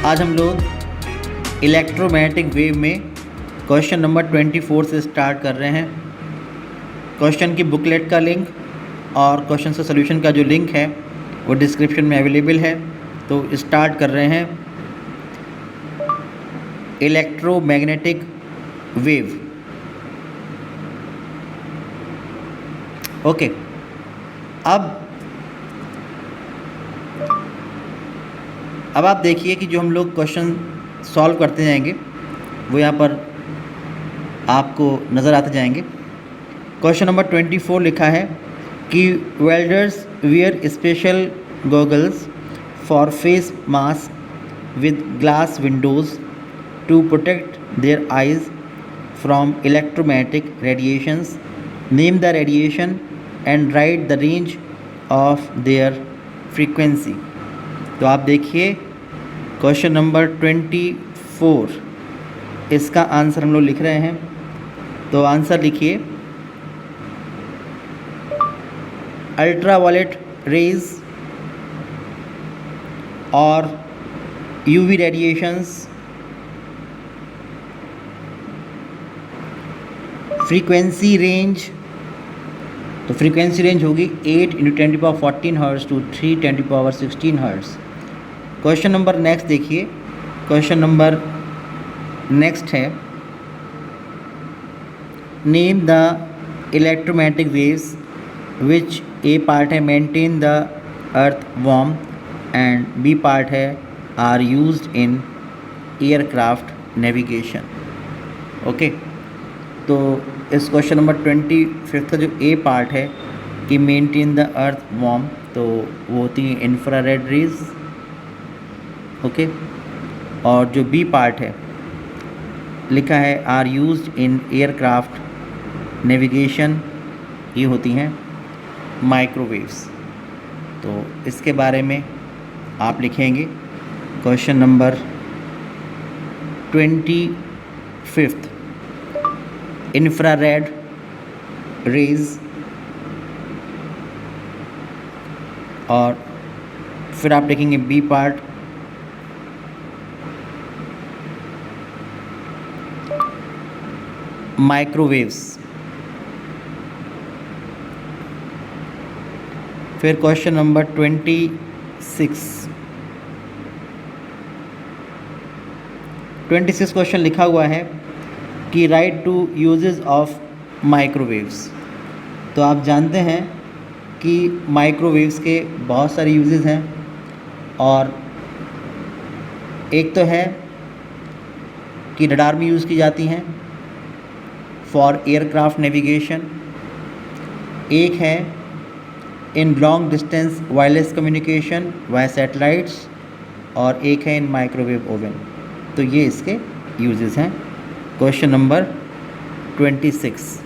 आज हम लोग इलेक्ट्रोमैग्नेटिक वेव में क्वेश्चन नंबर 24 से स्टार्ट कर रहे हैं। क्वेश्चन की बुकलेट का लिंक और क्वेश्चन का सॉल्यूशन का जो लिंक है वो डिस्क्रिप्शन में अवेलेबल है। तो स्टार्ट कर रहे हैं। Electromagnetic wave. ओके, अब आप देखिए कि जो हम लोग क्वेश्चन सॉल्व करते जाएंगे वो यहाँ पर आपको नज़र आते जाएंगे। क्वेश्चन नंबर 24 लिखा है कि welders wear special goggles for face mask with glass Windows to protect their eyes from electromagnetic radiations. Name the radiation and right the range of there frequency. तो आप देखिए क्वेश्चन नंबर 24, इसका answer हम लोग लिख रहे हैं। तो आंसर लिखिए, अल्ट्रावायलेट रेज और यूवी रेडिएशंस फ्रीक्वेंसी रेंज। तो फ्रीक्वेंसी रेंज होगी 8 × 10⁻14 hertz to 3 × 10⁻16 hertz. Question number next देखिए। क्वेश्चन नंबर नेक्स्ट है, name the electromagnetic waves which A part है maintain the earth warm and B part है are used in aircraft navigation. Okay, तो इस question number 25 का जो A part है कि मेंटेन द अर्थ वार्म, तो वो होती है इंफ्रारेड रेज। ओके, और जो बी पार्ट है लिखा है are used in aircraft navigation, ये होती हैं माइक्रोवेव्स। तो इसके बारे में आप लिखेंगे क्वेश्चन नंबर 25, इंफ्रारेड रेज, और फिर आप लिखेंगे बी पार्ट माइक्रोवेव्स। फिर क्वेश्चन नंबर 26 क्वेश्चन लिखा हुआ है कि write two uses of microwaves. तो आप जानते हैं कि माइक्रोवेव्स के बहुत सारे यूजेस हैं, और एक तो है कि रडार में यूज़ की जाती हैं फॉर एयरक्राफ्ट नेविगेशन, एक है in long distance wireless communication via satellites, और एक है इन माइक्रोवेव ओवन। तो ये इसके यूजेस हैं। Question number 26,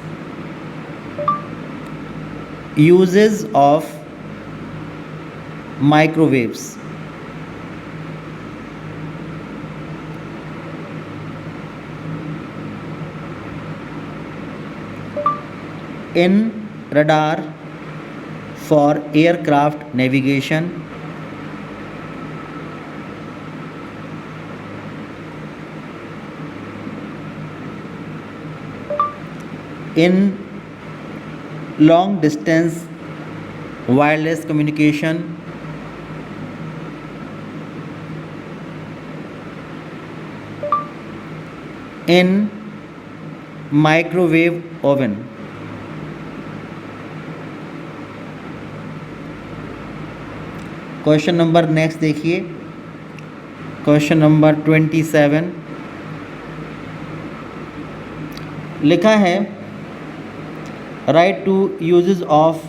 uses of microwaves. In radar for aircraft navigation, in long distance wireless communication, in microwave oven। Question number next देखिए। Question number 27 लिखा है write two uses of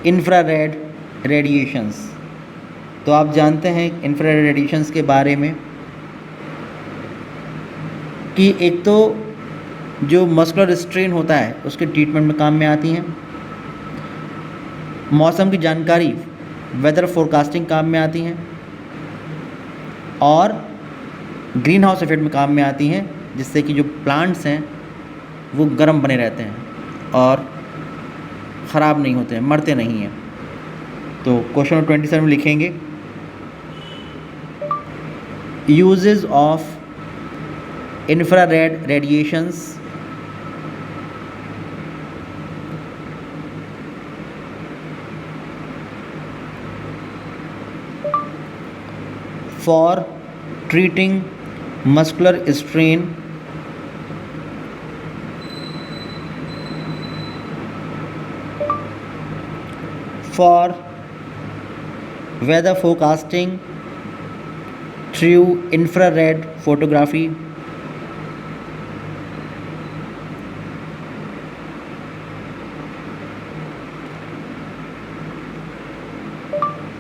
infrared radiations. तो आप जानते हैं इंफ्रारेड रेडिएशंस के बारे में कि एक तो जो मस्कुलर स्ट्रेन होता है उसके ट्रीटमेंट में काम में आती हैं, मौसम की जानकारी वेदर फोरकास्टिंग काम में आती हैं, और ग्रीन हाउस इफेक्ट में काम में आती हैं, जिससे कि जो प्लांट्स हैं वो गर्म बने रहते हैं और ख़राब नहीं होते हैं, मरते नहीं हैं। तो क्वेश्चन नंबर 27 में लिखेंगे uses of infrared radiations, for treating muscular strain, for weather forecasting through infrared photography,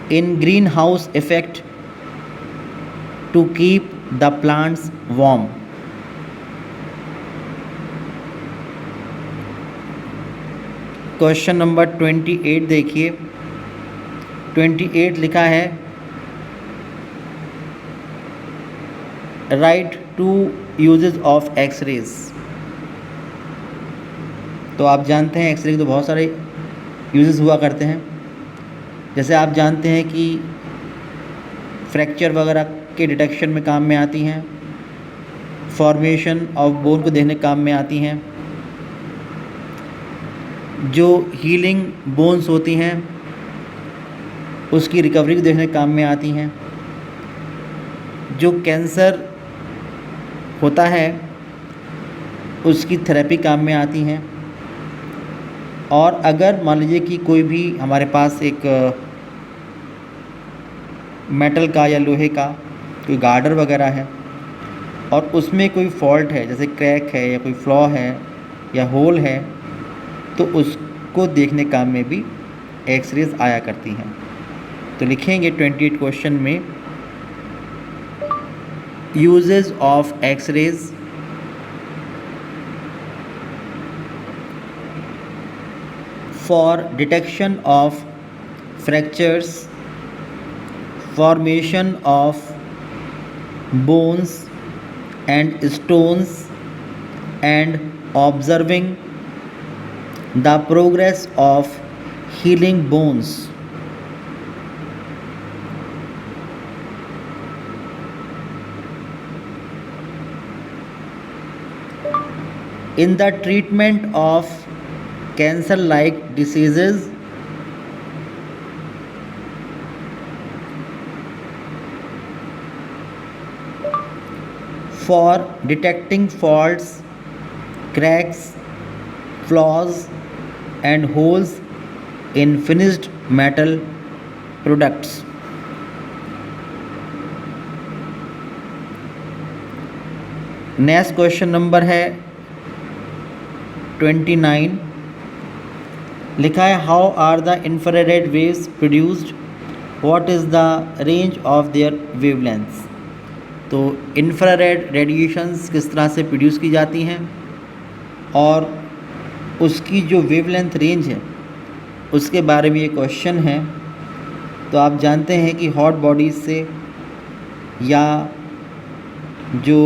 in greenhouse effect to keep the plants warm. Question number 28 देखिए। 28 लिखा है write two uses of X rays. तो आप जानते हैं x ray के तो बहुत सारे यूजेस हुआ करते हैं। जैसे आप जानते हैं कि फ्रैक्चर वगैरह के डिटेक्शन में काम में आती हैं, फॉर्मेशन ऑफ बोन को देखने काम में आती हैं, जो हीलिंग बोन्स होती हैं उसकी रिकवरी को देखने काम में आती हैं, जो कैंसर होता है उसकी थेरेपी काम में आती हैं, और अगर मान लीजिए कि कोई भी हमारे पास एक मेटल का या लोहे का कोई गार्डर वगैरह है और उसमें कोई फॉल्ट है, जैसे क्रैक है या कोई फ्लॉ है या होल है, तो उसको देखने काम में भी एक्सरेज आया करती हैं। तो लिखेंगे 28 क्वेश्चन में uses of X rays, for detection of fractures, formation of bones and stones, and observing the progress of healing bones. In the treatment of cancer-like diseases, for detecting faults, cracks, flaws and holes in finished metal products. Next question number है 29। लिखा है how are the infrared waves produced, what is the range of their wavelengths. तो infrared radiations किस तरह से produce की जाती हैं और उसकी जो वेवलेंथ रेंज है उसके बारे में ये क्वेश्चन है। तो आप जानते हैं कि हॉट बॉडीज़ से या जो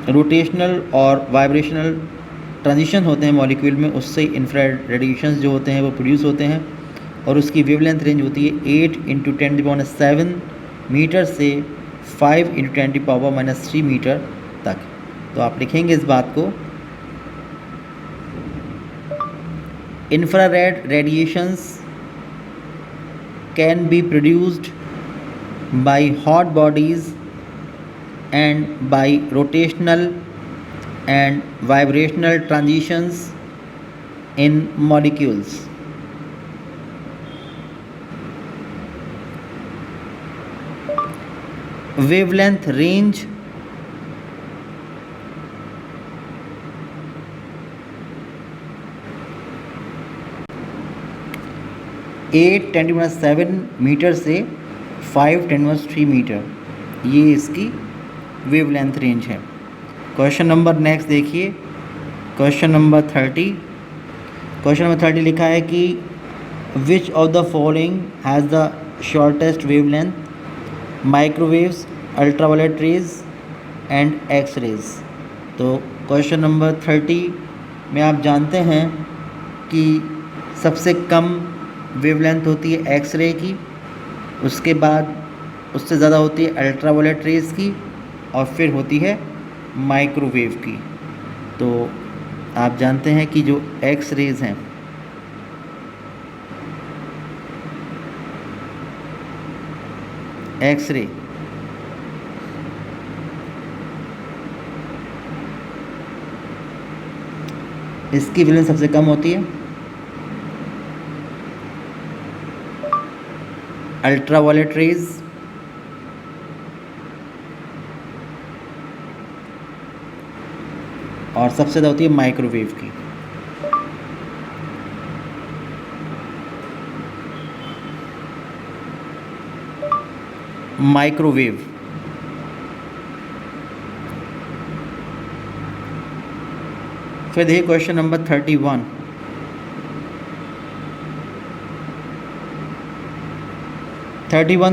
रोटेशनल और वाइब्रेशनल ट्रांजिशन होते हैं मॉलिक्यूल में, उससे इंफ्रारेड रेडिएशंस जो होते हैं वो प्रोड्यूस होते हैं और उसकी वेवलेंथ रेंज होती है 8 × 10⁻⁷ मीटर से 5 × 10⁻³ मीटर तक। तो आप लिखेंगे इस बात को, infrared radiations can be produced by hot bodies and by rotational and vibrational transitions in molecules. Wavelength range (8 × 10⁻⁷ metre से 5 × 10⁻³ मीटर, ये इसकी वेवलेंथ रेंज है। क्वेश्चन नंबर नेक्स्ट देखिए, क्वेश्चन नंबर 30। क्वेश्चन नंबर 30 लिखा है कि which of the following has the shortest wavelength, microwaves, ultraviolet rays and X rays. तो question number 30 में आप जानते हैं कि सबसे कम वेवलेंथ होती है एक्स रे की, उसके बाद उससे ज़्यादा होती है अल्ट्रावायलेट रेज़ की, और फिर होती है माइक्रोवेव की। तो आप जानते हैं कि जो एक्स रेज़ हैं, एक्सरे इसकी वेवलेंथ सबसे कम होती है, अल्ट्रावायलेट रेज़ और सबसे ज़्यादा होती है माइक्रोवेव की। माइक्रोवेव फिर देखिए क्वेश्चन नंबर 31।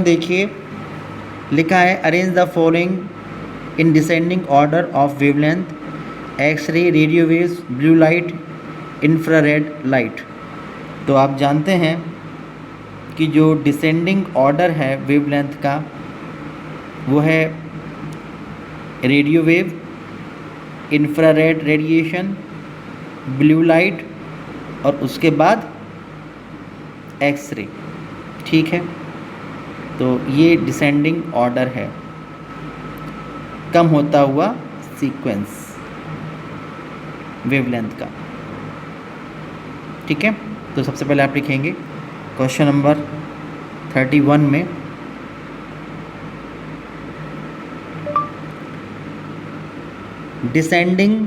देखिए लिखा है arrange the following in descending order of wavelength X ray, radio waves, blue light, infrared light. तो आप जानते हैं कि जो डिसेंडिंग ऑर्डर है वेवलेंथ का वो है radio wave, infrared radiation, blue light और उसके बाद एक्सरे। ठीक है, तो ये डिसेंडिंग ऑर्डर है, कम होता हुआ सीक्वेंस वेवलेंथ का। ठीक है, तो सबसे पहले आप लिखेंगे क्वेश्चन नंबर 31 में descending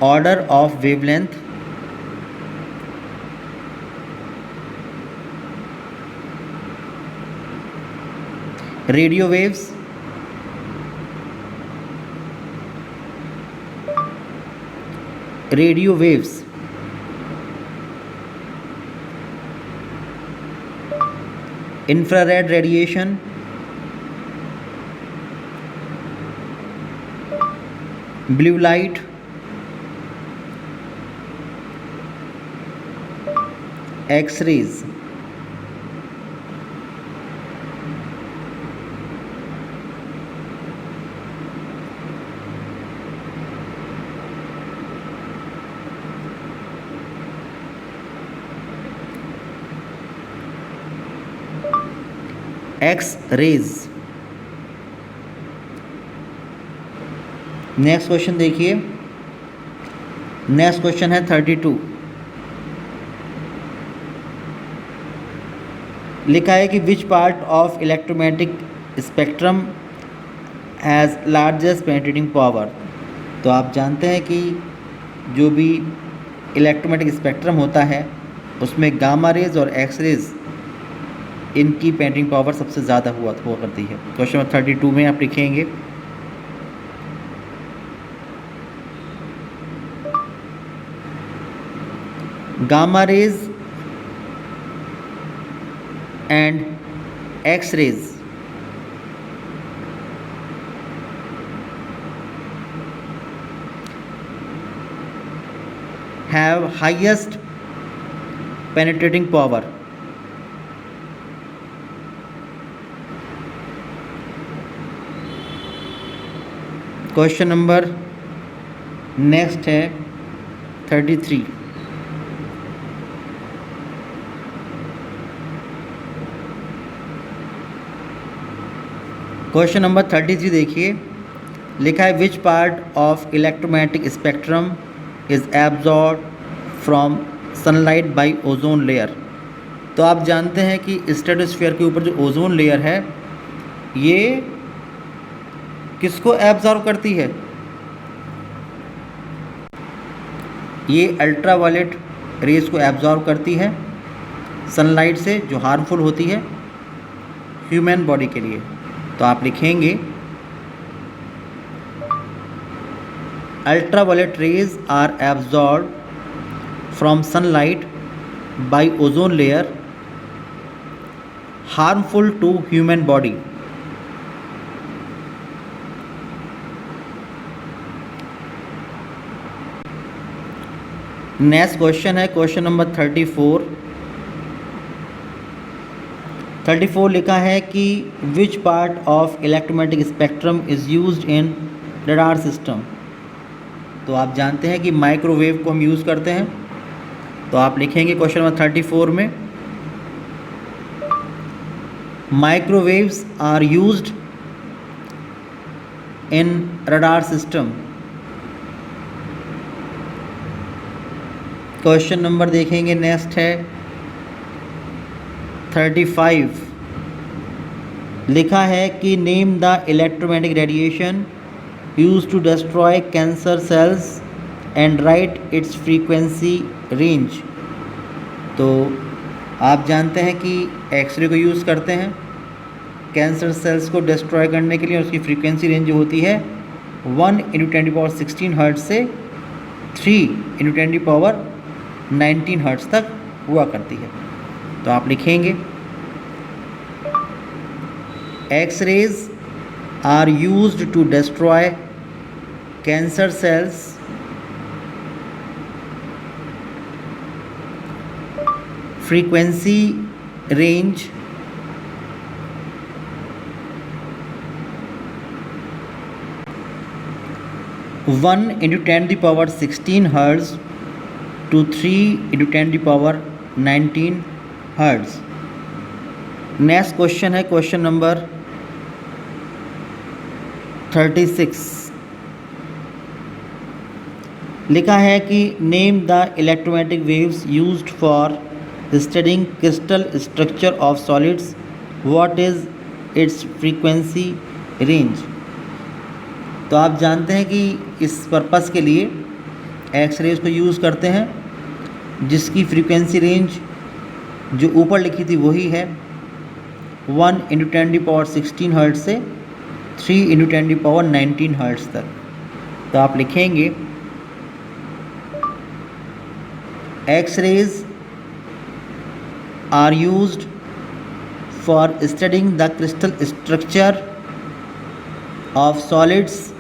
order of wavelength radio waves, infrared radiation, blue light, X rays. X rays. Next question देखिए, नेक्स्ट क्वेश्चन है 32। लिखा है कि which part of electromagnetic spectrum has largest penetrating power. तो आप जानते हैं कि जो भी इलेक्ट्रोमैग्नेटिक स्पेक्ट्रम होता है उसमें गामा रेज और एक्स रेज इनकी पेनिट्रेटिंग पावर सबसे ज़्यादा हुआ करती है। क्वेश्चन नंबर 32 में आप लिखेंगे gamma raise and X-rays have highest penetrating power. Question number next है 33। क्वेश्चन नंबर 33 देखिए, लिखा है विच part of electromagnetic spectrum is absorb from sunlight by ozone layer. तो आप जानते हैं कि स्ट्रेटोस्फीयर के ऊपर जो ओजोन लेयर है ये किसको एब्जॉर्ब करती है? ये अल्ट्रावायलेट रेज को एब्जॉर्ब करती है सनलाइट से, जो हार्मफुल होती है ह्यूमन बॉडी के लिए। तो आप लिखेंगे ultraviolet rays are absorb from sunlight by ozone layer, harmful to human body. Next question है क्वेश्चन नंबर 34। 34 लिखा है कि which part of electromagnetic spectrum is used in radar system. तो आप जानते हैं कि माइक्रोवेव को हम यूज़ करते हैं। तो आप लिखेंगे क्वेश्चन नंबर 34 में, microwaves are used in radar system. Question number देखेंगे, नेक्स्ट है 35। लिखा है कि name the electromagnetic radiation use to destroy cancer cells and write its frequency range. तो आप जानते हैं कि एक्सरे को यूज़ करते हैं कैंसर सेल्स को डिस्ट्रॉय करने के लिए, और उसकी फ्रीक्वेंसी रेंज जो होती है 1 × 10⁻16 हर्ट्ज से 3 × 10⁻19 हर्ट्ज तक हुआ करती है। तो आप लिखेंगे, X rays are used to destroy cancer cells frequency range 1 × 10⁻16 hertz to 3 × 10⁻19 hertz. Next question है क्वेश्चन नंबर 36। लिखा है कि name the electromagnetic waves used for studying crystal structure of solids, what is its frequency range. तो आप जानते हैं कि इस पर्पस के लिए एक्स-रेज को यूज़ करते हैं, जिसकी फ्रीक्वेंसी रेंज जो ऊपर लिखी थी वही है 1 × 10⁻16 हर्ट्ज से 3 × 10⁻19 हर्ट्ज तक। तो आप लिखेंगे, X rays are used for studying the crystal structure of solids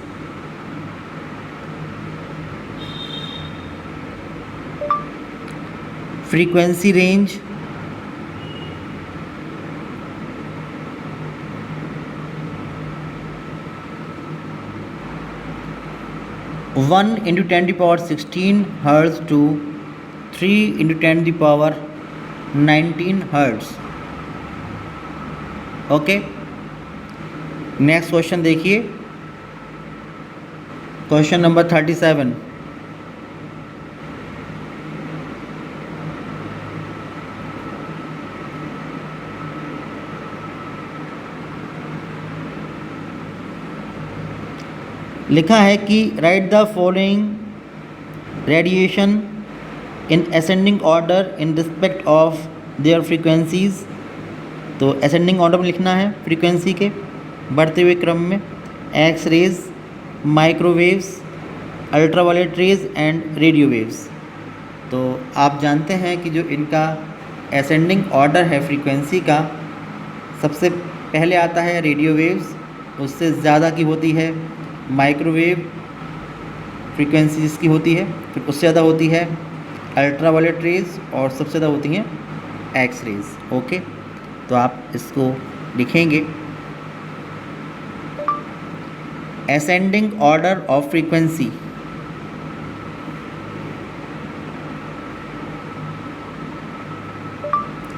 frequency range 1 × 10⁻16 hertz to 3 × 10⁻19 hertz. Okay, next question देखिए, क्वेश्चन नंबर 37। लिखा है कि write the following radiation in ascending order in respect of their frequencies. तो ascending order में लिखना है frequency के बढ़ते हुए क्रम में, X rays, microwaves, ultraviolet rays and radio waves. तो आप जानते हैं कि जो इनका असेंडिंग ऑर्डर है फ्रीक्वेंसी का, सबसे पहले आता है रेडियो वेव्स, उससे ज़्यादा की होती है माइक्रोवेव फ्रीक्वेंसी जिसकी होती है, फिर उससे ज़्यादा होती है अल्ट्रावायलेट रेज, और सबसे ज़्यादा होती हैं एक्स रेज। ओके, तो आप इसको लिखेंगे, ascending order of frequency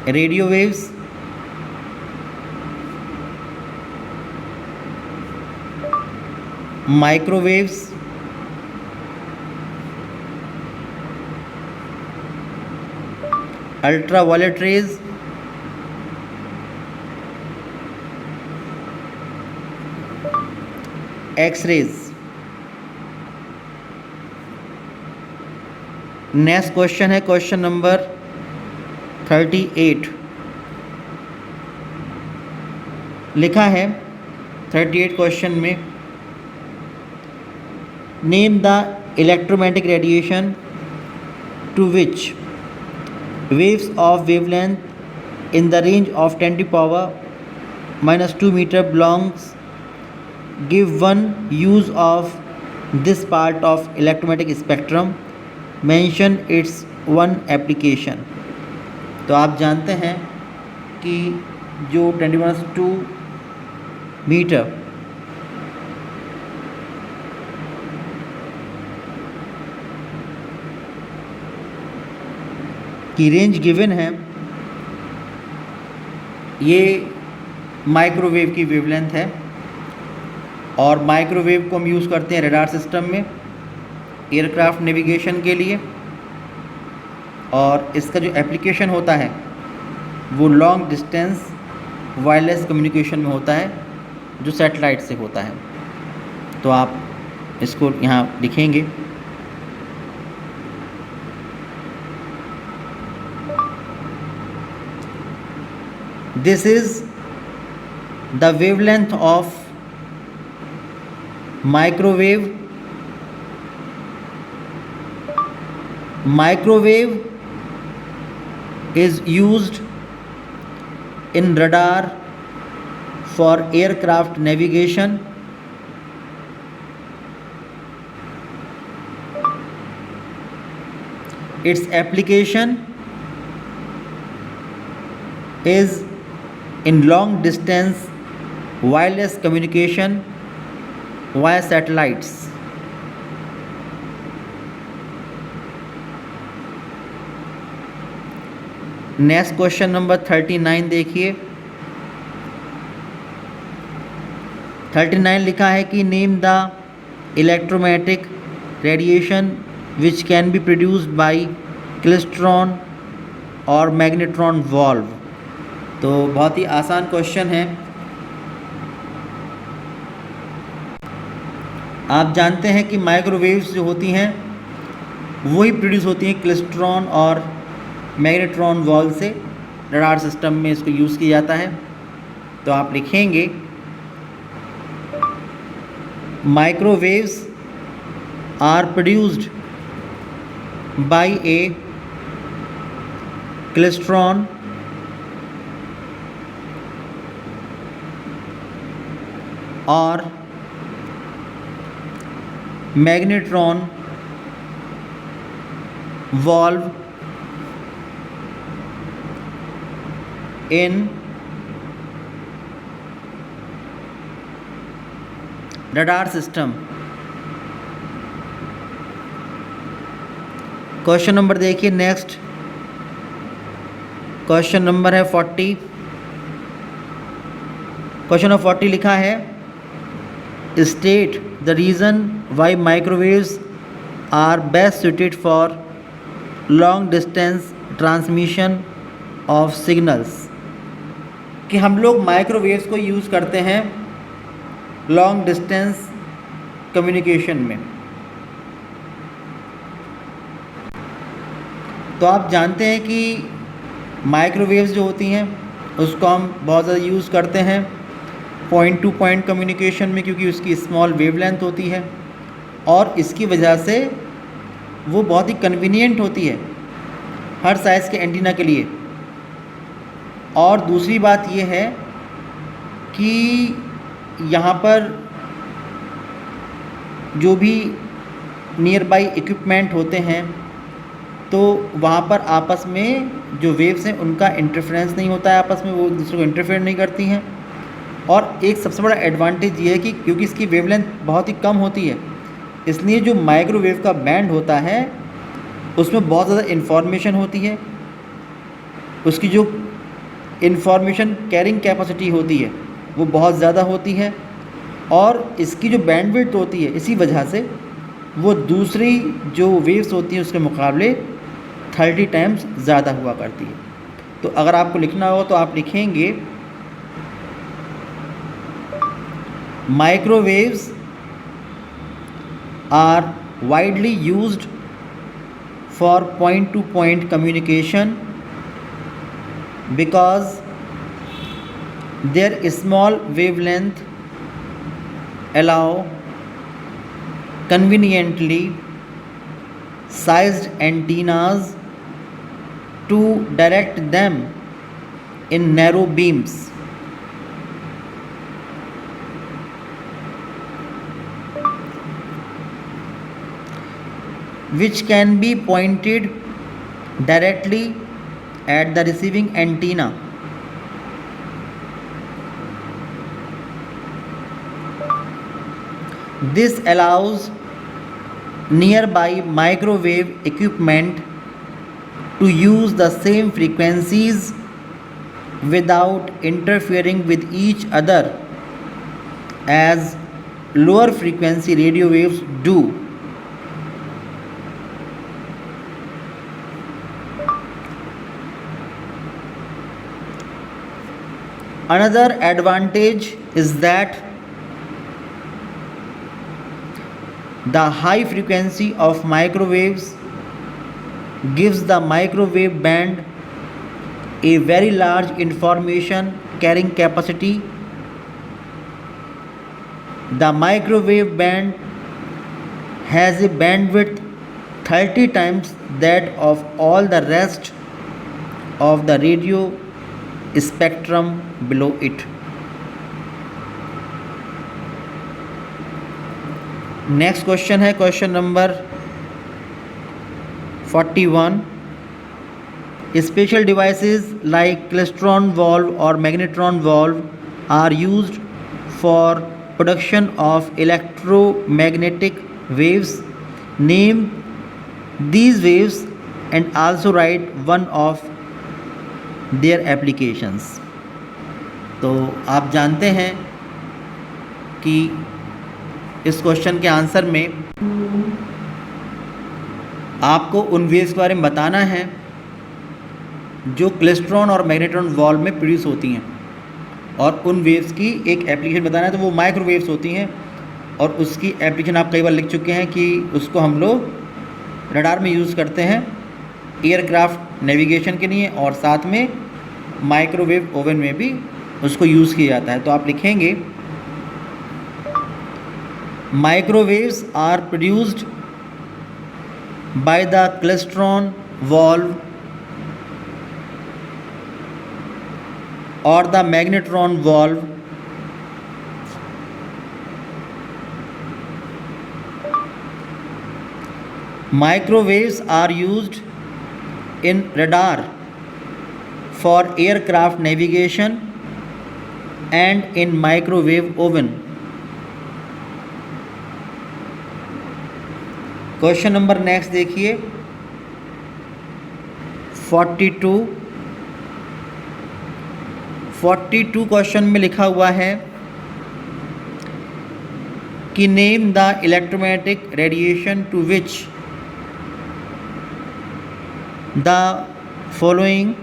radio waves, microwaves, ultraviolet rays, X rays. Next question है क्वेश्चन नंबर 38। लिखा है 38 क्वेश्चन में, name the electromagnetic radiation to which waves of wavelength in the range of 10⁻⁻² meter belongs, give one use of this part of electromagnetic spectrum, mention its one application। तो आप जानते हैं कि जो 10⁻² metre की रेंज गिवन है, ये microwave की वेवलेंथ है। और माइक्रोवेव को हम यूज़ करते हैं रडार सिस्टम में एयरक्राफ्ट नेविगेशन के लिए, और इसका जो एप्लीकेशन होता है वो लॉन्ग डिस्टेंस वायरलेस कम्युनिकेशन में होता है, जो सैटेलाइट से होता है। तो आप इसको यहाँ लिखेंगे। This is the wavelength of microwave. Microwave is used in radar for aircraft navigation. Its application is in long distance wireless communication via satellites. Next question number 39 देखिए। 39 लिखा है कि name the electromagnetic radiation which can be produced bye klystron और magnetron valve. तो बहुत ही आसान question है। आप जानते हैं कि माइक्रोवेव्स जो होती हैं वही प्रोड्यूस होती हैं क्लेस्ट्रॉन और मैग्नेट्रॉन वॉल्व से। रडार सिस्टम में इसको यूज़ किया जाता है। तो आप लिखेंगे microwaves are produced by a klystron और magnetron valve in radar system। Question number देखिए नेक्स्ट। क्वेश्चन नंबर है 40। क्वेश्चन नंबर 40 लिखा है state the reason why microwaves are best suited for long distance transmission of signals. कि हम लोग microwaves को use करते हैं लॉन्ग डिस्टेंस कम्युनिकेशन में। तो आप जानते हैं कि माइक्रोवेव्स जो होती हैं उसको हम बहुत ज़्यादा यूज़ करते हैं पॉइंट टू पॉइंट कम्युनिकेशन में, क्योंकि उसकी स्मॉल वेवलेंथ होती है और इसकी वजह से वो बहुत ही कन्वीनियंट होती है हर साइज़ के एंटीना के लिए। और दूसरी बात ये है कि यहाँ पर जो भी नियर बाई इक्विपमेंट होते हैं तो वहाँ पर आपस में जो वेव्स हैं उनका इंटरफेरेंस नहीं होता है, आपस में वो एक दूसरे को इंटरफेयर नहीं करती हैं। और एक सबसे बड़ा एडवांटेज ये है कि क्योंकि इसकी वेवलेंथ बहुत ही कम होती है, इसलिए जो माइक्रोवेव का बैंड होता है उसमें बहुत ज़्यादा इन्फॉर्मेशन होती है। उसकी जो इन्फॉर्मेशन कैरिंग कैपेसिटी होती है वो बहुत ज़्यादा होती है, और इसकी जो बैंडविड्थ होती है इसी वजह से वो दूसरी जो वेव्स होती हैं उसके मुकाबले 30 टाइम्स ज़्यादा हुआ करती है। तो अगर आपको लिखना हो तो आप लिखेंगे microwaves are widely used for point to point communication because their small wavelength allow conveniently sized antennas to direct them in narrow beams. Which can be pointed directly at the receiving antenna This allows nearby microwave equipment to use the same frequencies without interfering with each other as lower frequency radio waves do. Another advantage is that the high frequency of microwaves gives the microwave band a very large information carrying capacity. The microwave band has a bandwidth 30 times that of all the rest of the radio spectrum below it. Next question है question number 41. Special devices like klystron valve or magnetron valve are used for production of electromagnetic waves. Name these waves and also write one of their applications. तो आप जानते हैं कि इस question के answer में आपको उन वेव्स के बारे में बताना है जो क्लेस्ट्रॉन और मैग्नेट्रॉन वॉल्व में प्रोड्यूस होती हैं, और उन वेव्स की एक एप्लीकेशन बताना है। तो वो माइक्रोवेव्स होती हैं और उसकी एप्लीकेशन आप कई बार लिख चुके हैं कि उसको हम लोग रडार में यूज़ करते हैं एयरक्राफ्ट नेविगेशन के लिए, और साथ में माइक्रोवेव ओवन में भी उसको यूज़ किया जाता है। तो आप लिखेंगे microwaves are produced by the klystron valve or the magnetron valve. Microwaves are used in radar for aircraft navigation and in microwave oven. Question number next देखिए 42 क्वेश्चन में लिखा हुआ है कि name the electromagnetic radiation to which the following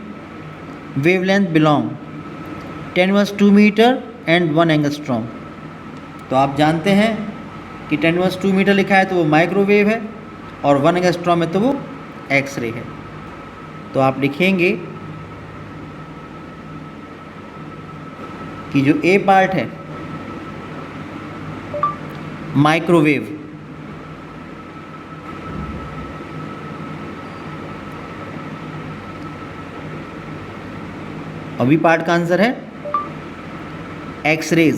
wavelength belong 10⁻² metre and 1 angstrom. तो आप जानते हैं कि 10⁻² मीटर लिखा है तो वो माइक्रोवेव है, और 1 एंगस्ट्रॉम है तो वो एक्सरे है। तो आप लिखेंगे कि जो ए पार्ट है माइक्रोवेव, और बी पार्ट का आंसर है एक्सरेज।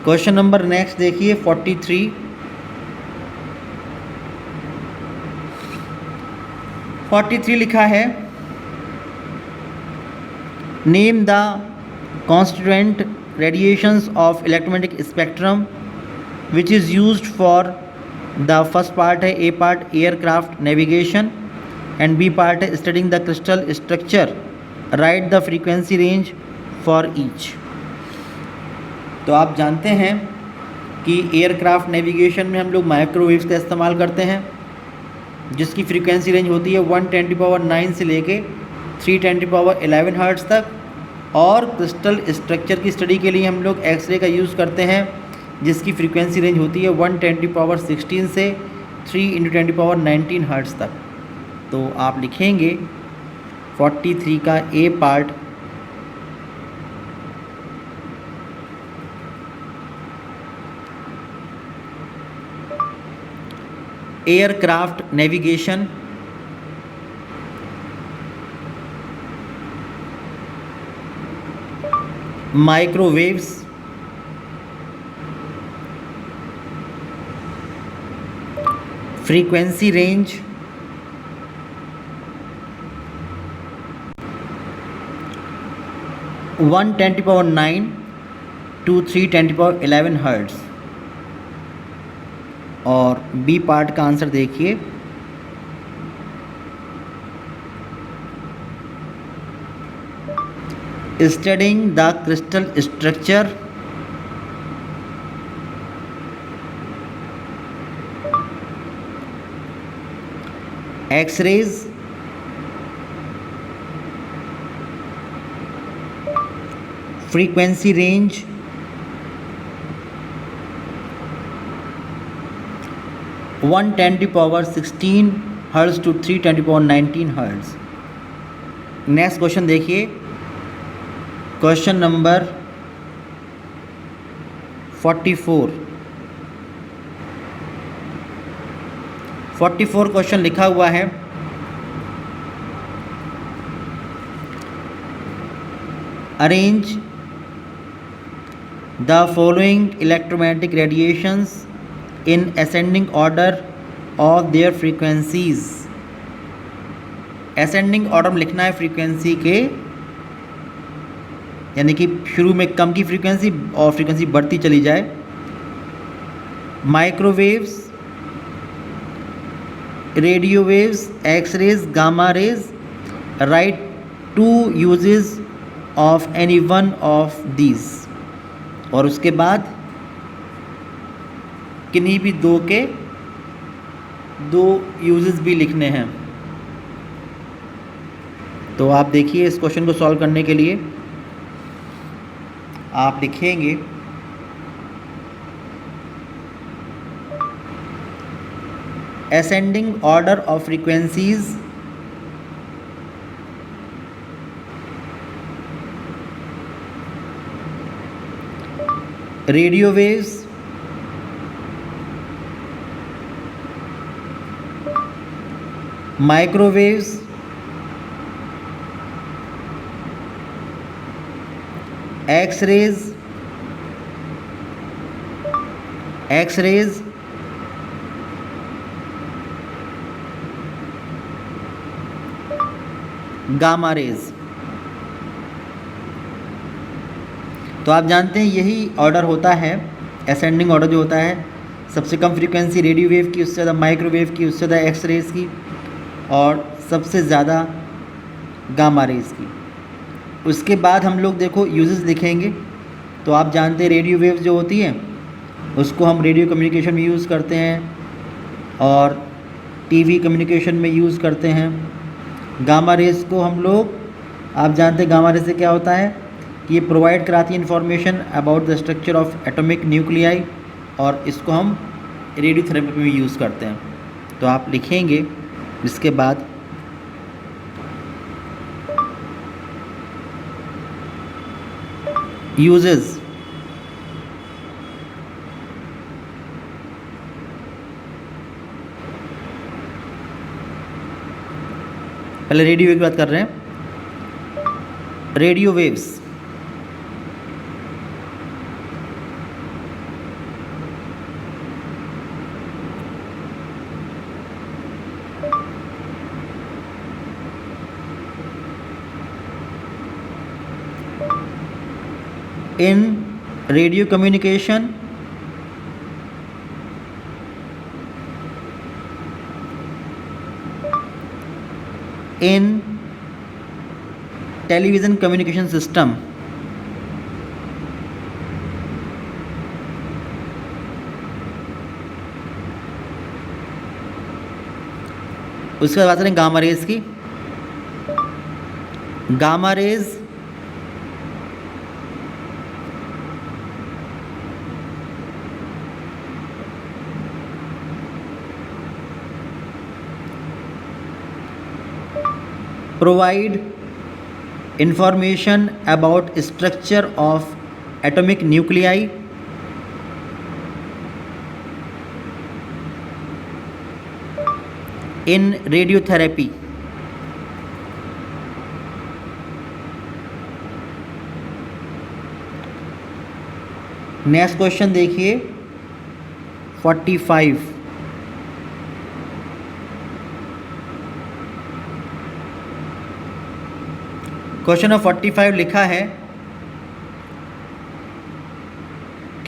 क्वेश्चन नंबर नेक्स्ट देखिए 43 लिखा है name the constituent radiations of electromagnetic spectrum which is used for the first part है A part aircraft navigation and B part है studying the crystal structure, write the frequency range for each. तो आप जानते हैं कि aircraft navigation में हम लोग माइक्रोवेव्स का इस्तेमाल करते हैं जिसकी फ्रीक्वेंसी रेंज होती है 1×10⁹ से लेके 3×11 हर्ट्ज़ तक, और क्रिस्टल स्ट्रक्चर की स्टडी के लिए हम लोग एक्सरे का यूज़ करते हैं जिसकी फ्रीक्वेंसी रेंज होती है 1×10⁻16 से 3×10⁻19 हर्ट्ज़ तक। तो आप लिखेंगे 43 का A part aircraft navigation, microwaves, frequency range, 1 × 10⁻⁹ to 3 × 10⁻11 hertz. और बी पार्ट का आंसर देखिए, studying the crystal structure X rays frequency range, 1 × 10⁻16 hertz to 3 × 10⁻19 hertz. Next question देखिए, क्वेश्चन नंबर 44 क्वेश्चन लिखा हुआ है, arrange the following electromagnetic radiations in ascending order of their frequencies. Ascending order में लिखना है frequency के, यानी कि शुरू में कम की फ्रीक्वेंसी और फ्रीक्वेंसी बढ़ती चली जाए। Microwaves, radio waves, X rays, gamma rays, write 2 uses of any one of these. और उसके बाद किन्हीं भी दो के 2 यूजेस भी लिखने हैं। तो आप देखिए, इस क्वेश्चन को सॉल्व करने के लिए आप लिखेंगे ascending order of frequencies radio waves, microwaves, x-rays, gamma rays. तो आप जानते हैं यही ऑर्डर होता है, असेंडिंग ऑर्डर जो होता है, सबसे कम फ्रीक्वेंसी रेडियो वेव की, उससे ज़्यादा माइक्रोवेव की, उससे ज़्यादा एक्स रेज की, और सबसे ज़्यादा गामा रेज की। उसके बाद हम लोग देखो यूजेस लिखेंगे। तो आप जानते हैं रेडियो वेव जो होती है उसको हम रेडियो कम्युनिकेशन में यूज़ करते हैं और टीवी कम्युनिकेशन में यूज़ करते हैं। गामा रेज को हम लोग, आप जानते हैं गामा रेज से क्या होता है कि ये प्रोवाइड कराती है information about the structure of atomic nuclei, और इसको हम रेडियोथेरेपी में यूज़ करते हैं। तो आप लिखेंगे इसके बाद यूजेस। पहले रेडियो वेव की बात कर रहे हैं। Radio waves, in radio communication in television communication system उसके बाद बात करें गामा रेज की। Gamma rays provide information about structure of atomic nuclei in radiotherapy। Next question देखिए 45। क्वेश्चन नंबर 45 लिखा है,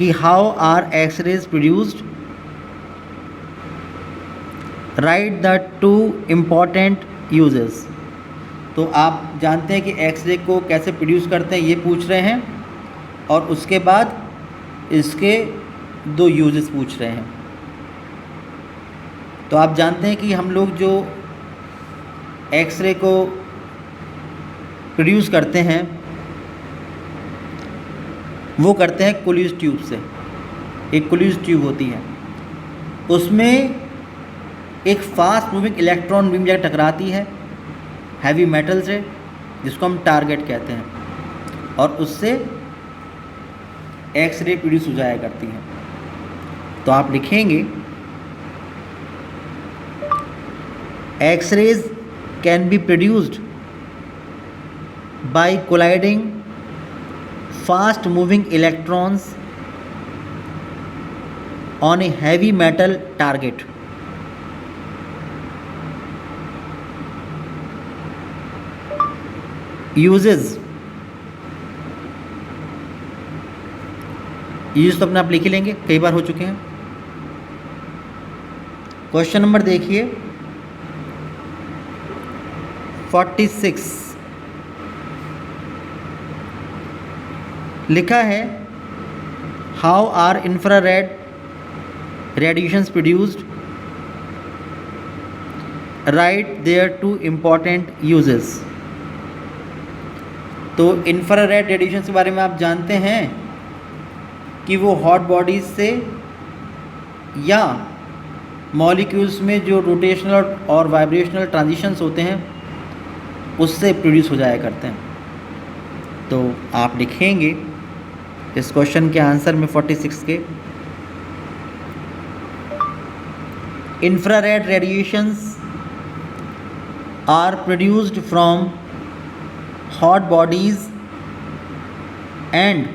कि how are X rays produced, write the two important uses. तो आप जानते हैं कि एक्सरे को कैसे प्रोड्यूस करते हैं, ये पूछ रहे हैं, और उसके बाद इसके दो यूजेस पूछ रहे हैं। तो आप जानते हैं कि हम लोग जो एक्सरे को प्रोड्यूस करते हैं वो करते हैं कोल्यूज ट्यूब से। एक कोल्यूज ट्यूब होती है, उसमें एक फास्ट मूविंग इलेक्ट्रॉन बीम जाकर टकराती है हैवी मेटल से, जिसको हम टारगेट कहते हैं, और उससे एक्सरे प्रोड्यूस हो जाया करती है। तो आप लिखेंगे X rays can be produced by colliding fast moving electrons on a heavy metal target. Uses तो अपने आप लिख ही लेंगे, कई बार हो चुके हैं। क्वेश्चन नंबर देखिए 46, लिखा है how are infrared radiations produced, write their two important uses. तो इंफ्रारेड रेडिएशन के बारे में आप जानते हैं कि वो हॉट बॉडीज़ से या मॉलिक्यूल्स में जो रोटेशनल और वाइब्रेशनल ट्रांजिशंस होते हैं उससे प्रोड्यूस हो जाया करते हैं। तो आप लिखेंगे इस क्वेश्चन के आंसर में 46 के, infrared radiations are produced from hot bodies and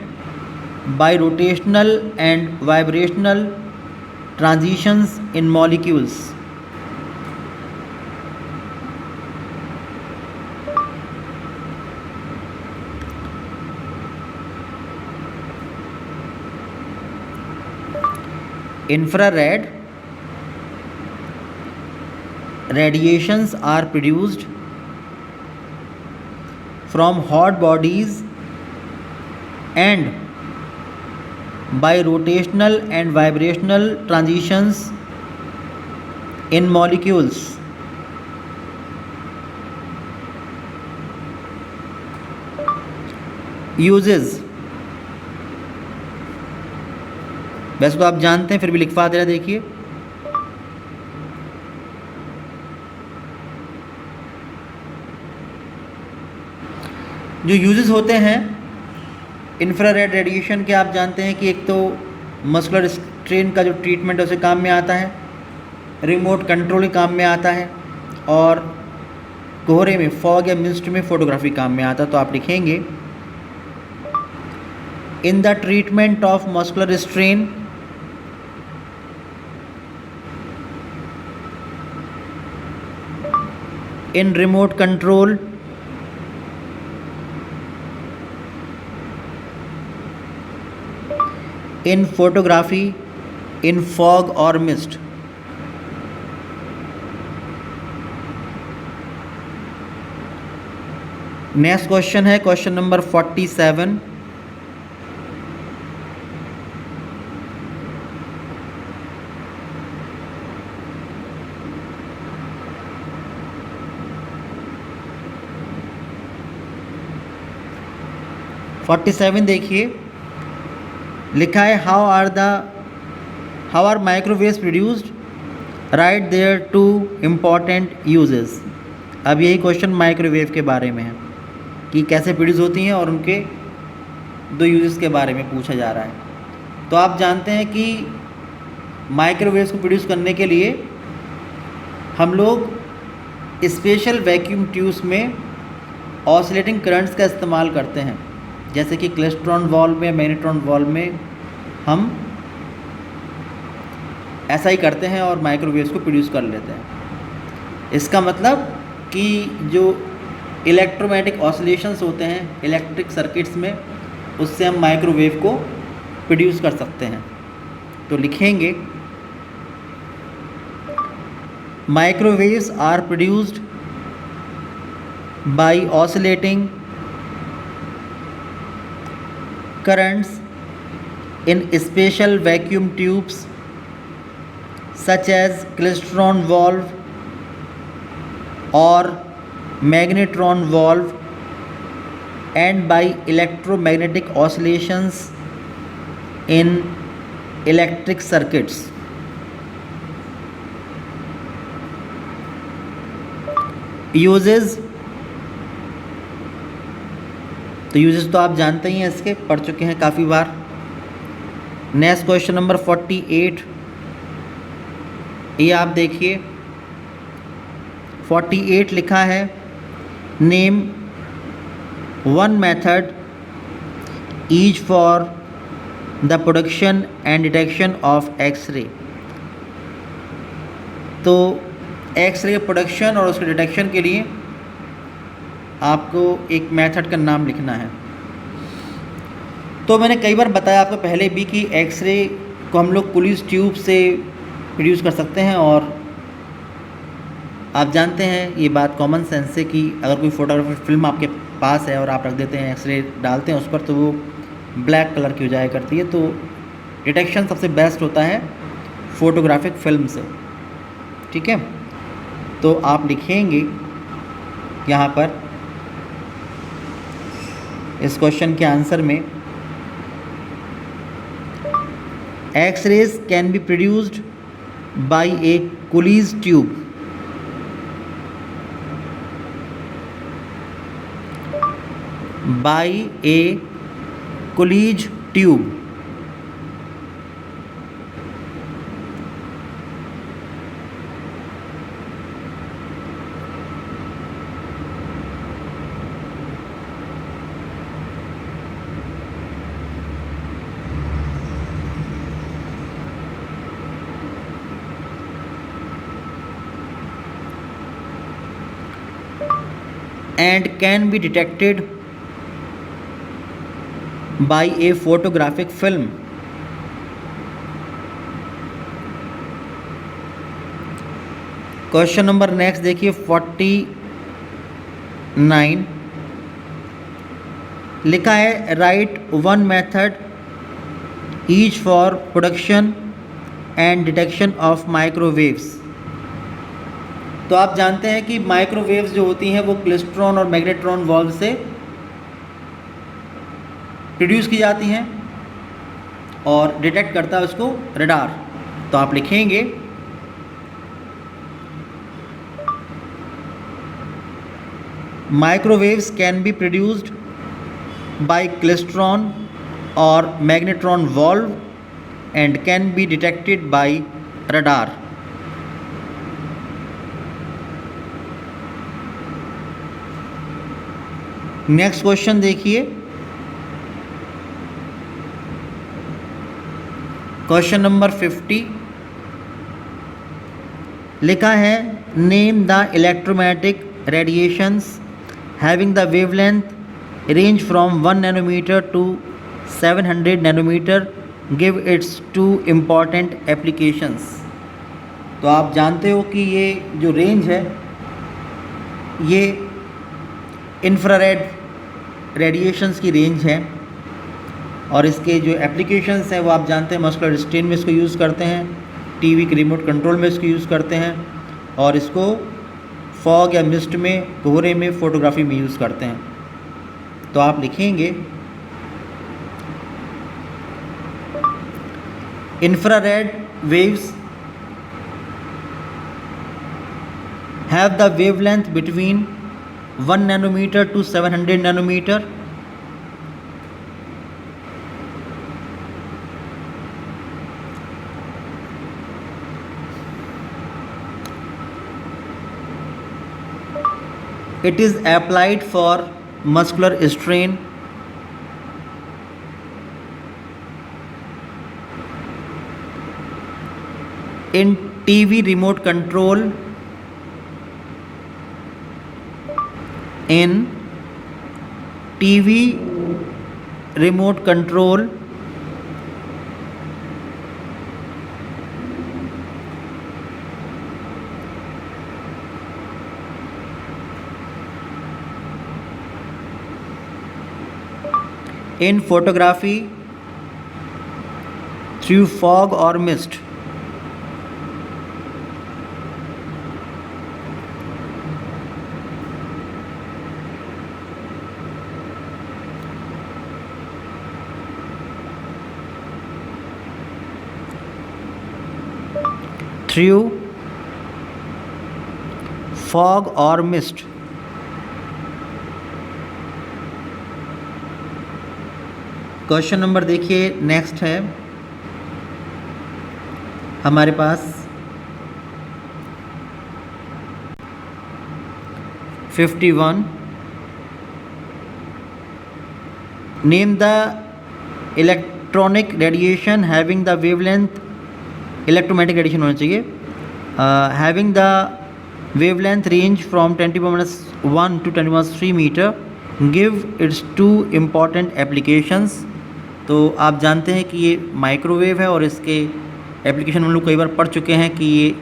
by rotational and vibrational transitions in molecules. Infrared radiations are produced from hot bodies and by rotational and vibrational transitions in molecules. Uses, वैसे तो आप जानते हैं, फिर भी लिखवा दे रहा, देखिए जो यूजेस होते हैं इंफ्रारेड रेडिएशन के, आप जानते हैं कि एक तो मस्कुलर स्ट्रेन का जो ट्रीटमेंट है उसे काम में आता है, रिमोट कंट्रोल के काम में आता है, और कोहरे में, फॉग या मिस्ट में फोटोग्राफी काम में आता है। तो आप लिखेंगे in the treatment of muscular strain in remote control in photography, in fog or mist। Next question है क्वेश्चन नंबर 47, देखिए लिखा है how are microwaves produced, write their two important uses. अब यही क्वेश्चन माइक्रोवेव के बारे में है कि कैसे प्रोड्यूस होती हैं और उनके दो यूजेस के बारे में पूछा जा रहा है। तो आप जानते हैं कि माइक्रोवेव्स को प्रोड्यूस करने के लिए हम लोग स्पेशल वैक्यूम ट्यूब्स में ऑसिलेटिंग करंट्स का इस्तेमाल करते हैं, जैसे कि क्लेस्ट्रॉन वॉल्व में, मैग्नेट्रॉन वॉल्व में हम ऐसा ही करते हैं और माइक्रोवेव्स को प्रोड्यूस कर लेते हैं। इसका मतलब कि जो इलेक्ट्रोमैग्नेटिक ऑसिलेशंस होते हैं इलेक्ट्रिक सर्किट्स में, उससे हम माइक्रोवेव को प्रोड्यूस कर सकते हैं। तो लिखेंगे microwaves are produced by oscillating currents in special vacuum tubes such as klystron valve or magnetron valve and by electromagnetic oscillations in electric circuits. Uses, तो यूजेस तो आप जानते ही हैं, इसके पढ़ चुके हैं काफ़ी बार। नेक्स्ट क्वेश्चन नंबर 48, ये आप देखिए 48 लिखा है name one method each for the production and detection of X ray. तो एक्सरे प्रोडक्शन और उसके डिटेक्शन के लिए आपको एक मेथड का नाम लिखना है। तो मैंने कई बार बताया आपको पहले भी कि एक्सरे को हम लोग पुलिस ट्यूब से प्रोड्यूस कर सकते हैं, और आप जानते हैं ये बात कॉमन सेंस है कि अगर कोई फोटोग्राफी फिल्म आपके पास है और आप रख देते हैं, एक्सरे डालते हैं उस पर, तो वो ब्लैक कलर की हो जाया करती है। तो डिटेक्शन सबसे बेस्ट होता है फ़ोटोग्राफिक फिल्म से, ठीक है। तो आप लिखेंगे यहाँ पर इस क्वेश्चन के आंसर में X-rays can be produced by A Coolidge tube by a Coolidge tube and can be detected by a photographic film. Question number next देखिए 49 लिखा है right one method each for production and detection of microwaves. तो आप जानते हैं कि microwaves जो होती हैं वो क्लिस्ट्रॉन और मैग्नेट्रॉन वाल्व से प्रोड्यूस की जाती हैं और डिटेक्ट करता है उसको रडार। तो आप लिखेंगे microwaves can be produced by klystron और magnetron valve and can be detected by radar. Next question देखिए क्वेश्चन नंबर 50 लिखा है name the electromagnetic radiations having the wavelength range from 1 nanometre to 700 nanometre give its two important applications. तो आप जानते हो कि ये जो रेंज है ये इंफ्रारेड रेडिएशंस की रेंज है, और इसके जो एप्लीकेशंस हैं वो आप जानते हैं मस्कुलर स्ट्रेन में इसको यूज़ करते हैं, टीवी के रिमोट कंट्रोल में इसको यूज़ करते हैं, और इसको फॉग या मिस्ट में, कोहरे में, फ़ोटोग्राफी में यूज़ करते हैं। तो आप लिखेंगे infrared waves have the wavelength between 1 nanometer to 700 nanometer. It is applied for muscular strain, in TV remote control, in TV remote control in photography through fog or mist? Through fog or mist. Question number देखिए, next है हमारे पास 51. Name the electronic radiation having the wavelength, electromagnetic radiation होना चाहिए, having the wavelength range from 10⁻1 to 10⁻3 metre, give its 2 important applications. तो आप जानते हैं कि ये माइक्रोवेव है और इसके एप्लीकेशन हम लोग कई बार पढ़ चुके हैं कि ये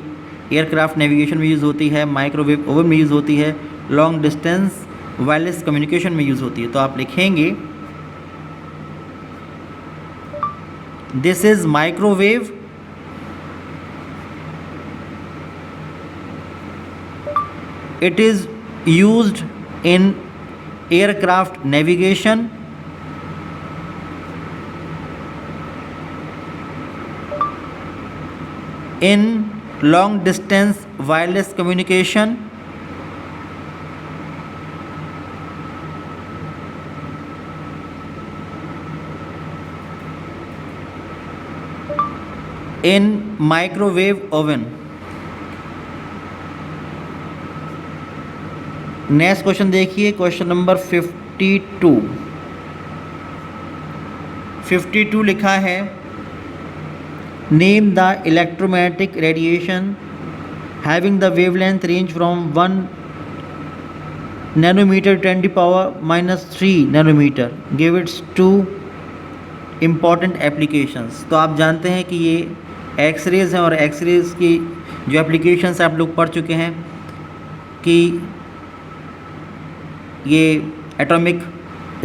एयरक्राफ्ट नेविगेशन में यूज़ होती है, माइक्रोवेव ओवन में यूज़ होती है, लॉन्ग डिस्टेंस वायरलेस कम्युनिकेशन में यूज़ होती है. तो आप लिखेंगे this is microwave, it is used in aircraft navigation, in long distance wireless communication, in microwave oven. Next question देखिए, क्वेश्चन नंबर 52. 52 लिखा है name the electromagnetic radiation having the wavelength range from 1 nanometre 10⁻³ nanometre, give its 2 important applications. तो आप जानते हैं कि ये X-rays हैं और एक्सरेज की जो एप्लीकेशंस आप लोग पढ़ चुके हैं कि ये एटॉमिक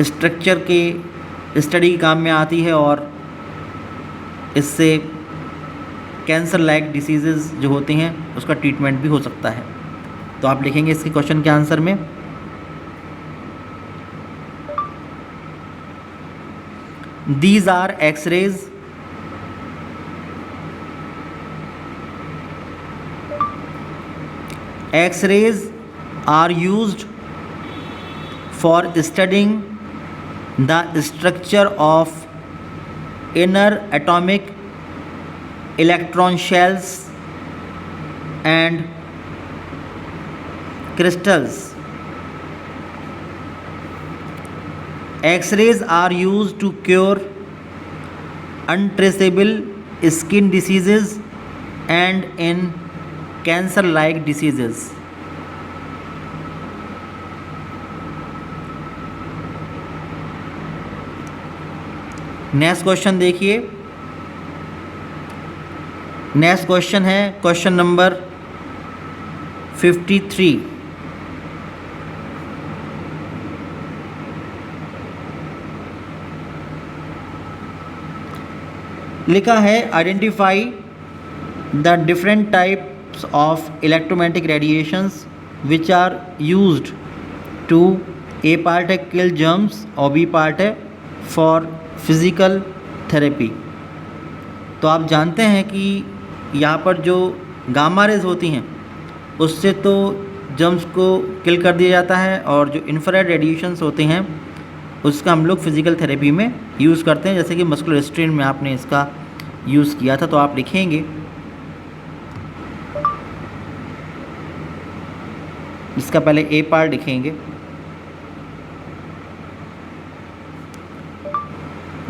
स्ट्रक्चर के स्टडी काम में आती है और इससे कैंसर लाइक डिसीज़ेज़ जो होती हैं उसका ट्रीटमेंट भी हो सकता है. तो आप लिखेंगे इसके क्वेश्चन के आंसर में these are X rays X-rays are used for studying the structure of inner atomic electron shells and crystals. X-rays are used to cure untraceable skin diseases and in cancer-like diseases. Next question देखिए, next question है question number 53. लिखा है identify the different types of electromagnetic radiations which are used to, A part है kill germs और B part है for physical therapy. तो आप जानते हैं कि यहाँ पर जो गामा रेज होती हैं उससे तो जर्म्स को किल कर दिया जाता है और जो इंफ्रारेड रेडिएशंस होते हैं उसका हम लोग फिज़िकल थेरेपी में यूज़ करते हैं, जैसे कि मस्कुलर स्ट्रेन में आपने इसका यूज़ किया था. तो आप लिखेंगे इसका पहले ए पार्ट लिखेंगे,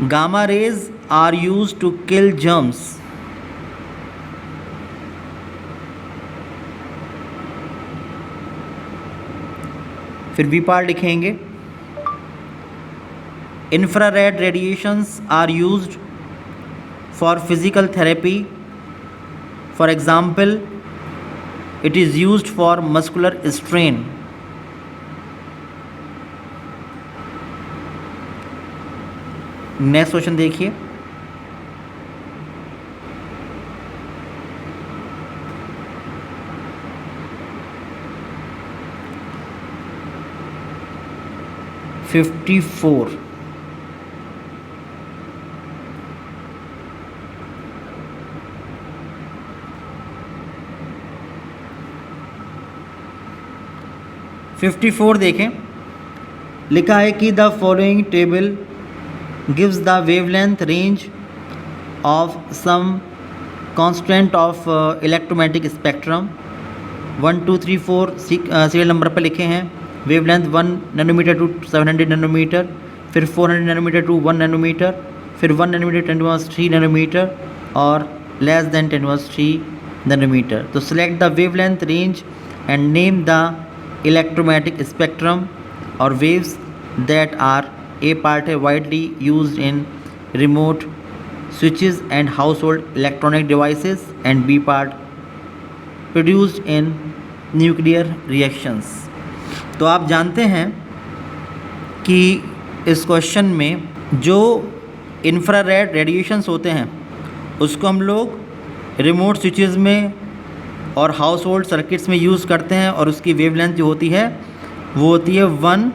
gamma rays are used to kill germs. फिर बी पार्ट लिखेंगे infrared radiations are used for physical therapy. For example it is used for muscular strain. Next question देखिए, फिफ्टी फोर। देखें, लिखा है कि the following table gives the wavelength range of some constant of electromagnetic spectrum. 1 2 3 4 serial number पर लिखे हैं। Wavelength 1 nanometre to 700 nanometre, फिर 400 nanometre to 1 nanometre, फिर 1 नैनोमीटर 10⁻³ नैनोमीटर और लेस देन 10⁻³ नैनोमीटर। तो select the wavelength range and name the electromagnetic spectrum और waves that are. A part है widely used in remote switches and household electronic devices, and B part produced in nuclear reactions. तो आप जानते हैं कि इस question में जो इंफ्रारेड रेडिएशंस होते हैं उसको हम लोग रिमोट स्विचेस में और हाउस होल्ड सर्किट्स में यूज़ करते हैं, और उसकी वेवलेंथ जो होती है वो होती है 1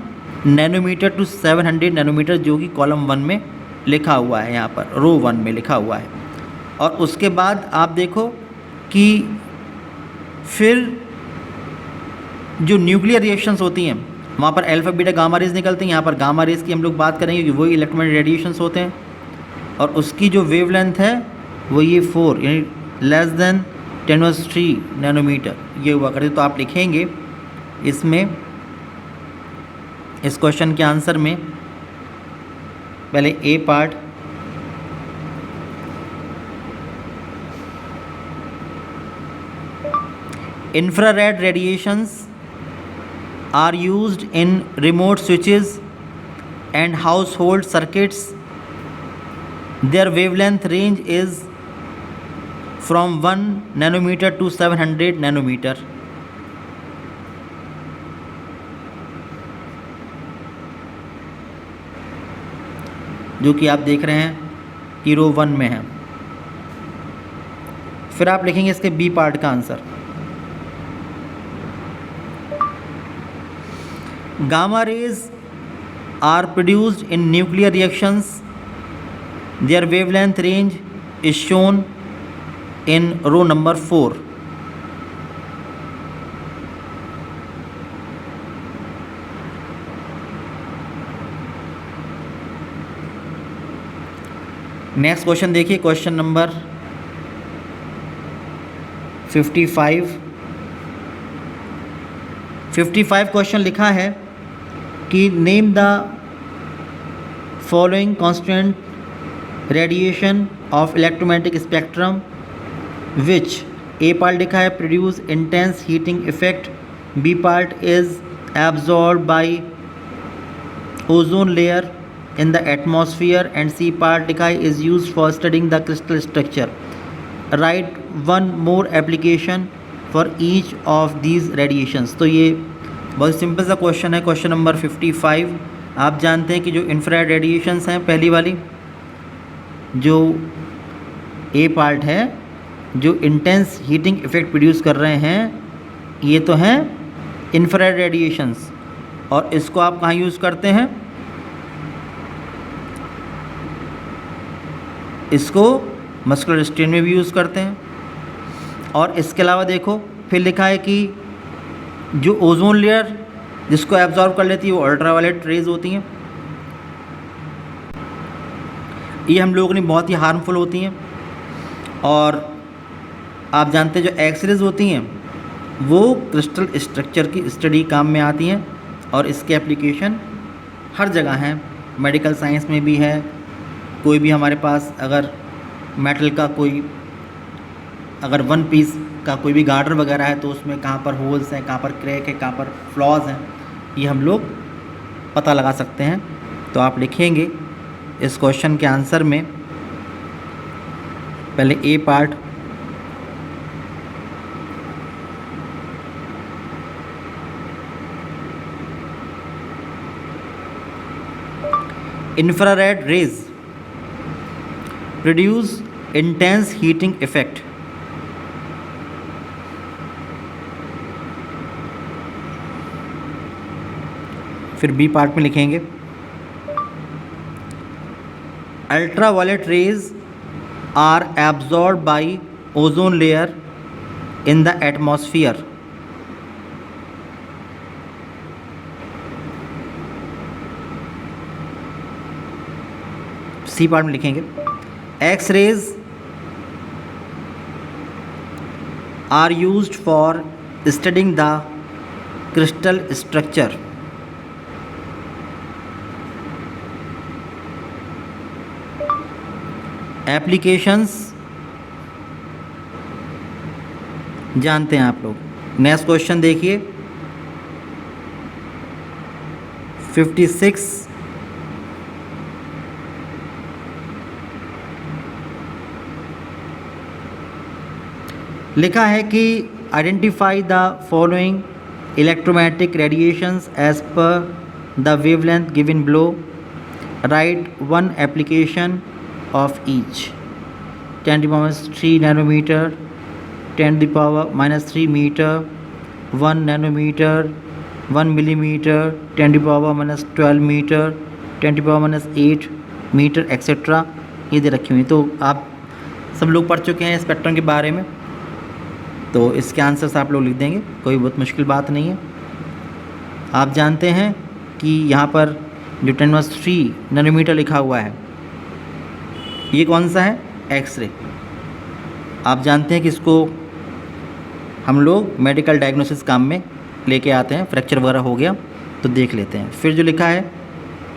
नैनोमीटर टू 700 नैनोमीटर, जो कि कॉलम 1 में लिखा हुआ है, यहाँ पर रो 1 में लिखा हुआ है। और उसके बाद आप देखो कि फिर जो न्यूक्लियर रिएक्शंस होती हैं वहाँ पर अल्फा बीटा गामा रेज निकलती हैं। यहाँ पर गामा रेज की हम लोग बात करेंगे कि वही इलेक्ट्रोमैग्नेटिक रेडिएशंस होते हैं, और उसकी जो वेवलेंथ है वो ये 4 यानी लेस देन 10⁻³ नैनोमीटर ये हुआ करती। तो आप लिखेंगे इसमें, इस क्वेश्चन के आंसर में पहले A part, infrared radiations are used in remote switches and household circuits. Their wavelength range is from 1 nanometer to 700 nanometer. जो कि आप देख रहे हैं कि रो 1 में है। फिर आप लिखेंगे इसके बी पार्ट का answer. Gamma rays are produced in nuclear reactions. Their wavelength range is shown in row number 4. Next question देखिए, क्वेश्चन नंबर 55 क्वेश्चन लिखा है कि name the following constant radiation of electromagnetic spectrum which. A part लिखा है produce intense heating effect, B part is absorb by ozone layer in the atmosphere, and C part लिखा है is used for studying the crystal structure. Write one more application for each of these radiations. तो ये बहुत simple सा question है, question number 55। आप जानते हैं कि जो इंफ्रारेड रेडिएशंस हैं, पहली वाली जो ए पार्ट है, जो इंटेंस हीटिंग इफेक्ट प्रोड्यूस कर रहे हैं, ये तो हैं इंफ्रारेड रेडिएशंस, और इसको आप कहाँ यूज़ करते हैं, इसको मस्कुलर स्ट्रेन में भी यूज़ करते हैं। और इसके अलावा देखो फिर लिखा है कि जो ओजोन लेयर जिसको एब्जॉर्ब कर लेती है वो अल्ट्रावायलेट रेज होती हैं, ये हम लोगों के लिए बहुत ही हार्मफुल होती हैं। और आप जानते हैं जो एक्सरेज होती हैं वो क्रिस्टल स्ट्रक्चर की स्टडी काम में आती हैं, और इसके एप्लीकेशन हर जगह हैं, मेडिकल साइंस में भी है। कोई भी हमारे पास अगर मेटल का कोई अगर 1 पीस का कोई भी गार्डर वगैरह है तो उसमें कहाँ पर होल्स हैं, कहाँ पर क्रैक है, कहाँ पर फ्लॉज हैं, ये हम लोग पता लगा सकते हैं। तो आप लिखेंगे इस क्वेश्चन के आंसर में पहले A part, infrared rays produce intense heating effect. फिर बी पार्ट में लिखेंगे ultraviolet rays are absorb by ozone layer in the atmosphere. C part में लिखेंगे X rays are used for studying the crystal structure. Applications जानते हैं आप लोग। Next question देखिए 56। लिखा है कि identify the following electromagnetic radiations as per the wavelength given below. Write one application of each। 10⁻³ nanometer, 10⁻³ meter, 1 nanometer, 1 millimeter, 10⁻12 meter, 10⁻8 metre etcetera ये दे रखी हुई। तो आप सब लोग पढ़ चुके हैं स्पेक्ट्रम के बारे में, तो इसके आंसर्स आप लोग लिख देंगे, कोई बहुत मुश्किल बात नहीं है। आप जानते हैं कि यहाँ पर जो 10⁻³ नैनोमीटर लिखा हुआ है ये कौन सा है? एक्सरे। आप जानते हैं कि इसको हम लोग मेडिकल डायग्नोसिस काम में लेके आते हैं, फ्रैक्चर वगैरह हो गया तो देख लेते हैं। फिर जो लिखा है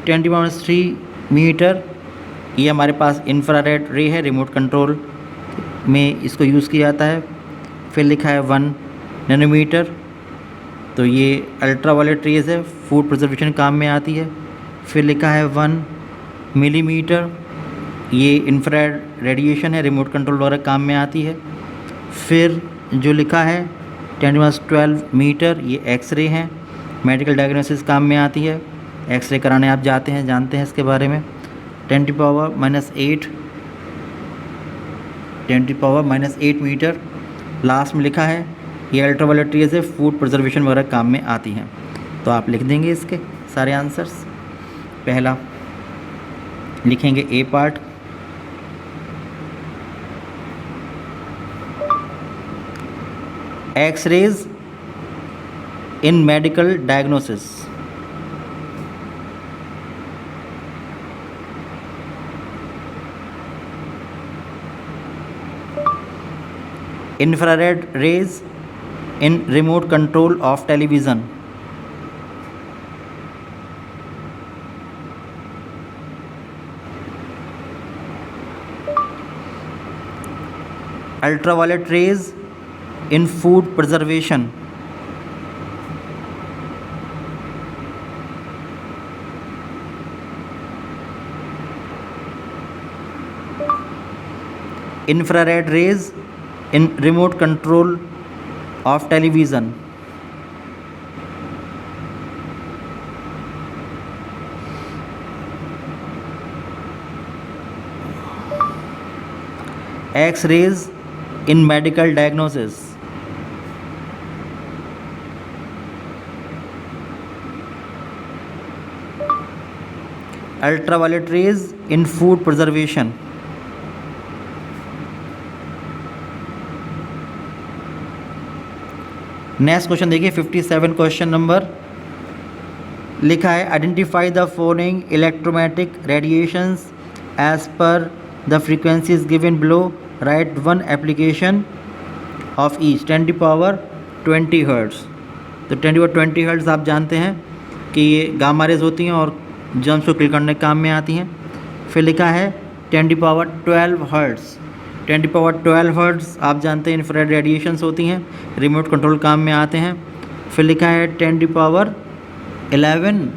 10⁻³ मीटर, ये हमारे पास इंफ्रारेड रे है, रिमोट कंट्रोल में इसको यूज़ किया जाता है। फिर लिखा है 1 नैनोमीटर, तो ये अल्ट्रावायलेट रेज है, फूड प्रिजर्वेशन काम में आती है। फिर लिखा है 1 मिलीमीटर, ये इंफ्रारेड रेडिएशन है, रिमोट कंट्रोल वगैरह काम में आती है। फिर जो लिखा है 10⁻12 मीटर, ये एक्सरे हैं, मेडिकल डायग्नोसिस काम में आती है, एक्सरे कराने आप जाते हैं, जानते हैं इसके बारे में। 10⁻8 मीटर लास्ट में लिखा है, ये अल्ट्रावायलेट रेज है, फूड प्रिजर्वेशन वगैरह काम में आती हैं। तो आप लिख देंगे इसके सारे आंसर्स। पहला लिखेंगे A part, X rays in medical diagnosis. Infrared rays in remote control of television. Ultraviolet rays in food preservation। infrared rays in remote control of television। X-rays in medical diagnosis। Ultraviolet rays in food preservation. Next question देखिए 57 question number. लिखा है identify the following electromagnetic radiations as per the frequencies given below. Write one application of each. 10⁻20 hertz. तो 10⁻20 hertz आप जानते हैं कि ये gamma rays होती हैं और जर्म्स को किल करने के काम में आती हैं। फिर लिखा है 10⁻12 हर्ट्ज़। 10⁻12 हर्ट्ज़ आप जानते हैं इंफ्रारेड रेडिएशंस होती हैं, रिमोट कंट्रोल काम में आते हैं। फिर लिखा है 10⁻11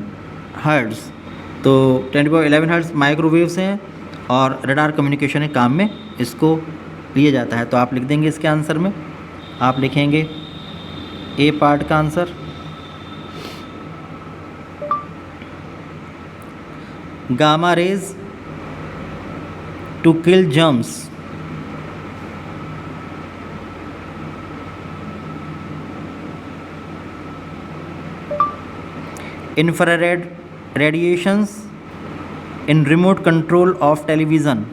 हर्ट्ज़। तो 10⁻11 हर्ट्ज़ माइक्रोवेव्स हैं और रडार कम्युनिकेशन के काम में इसको लिया जाता है। तो आप लिख देंगे इसके आंसर में, आप लिखेंगे ए पार्ट का answer. Gamma rays to kill germs. Infrared radiations in remote control of television.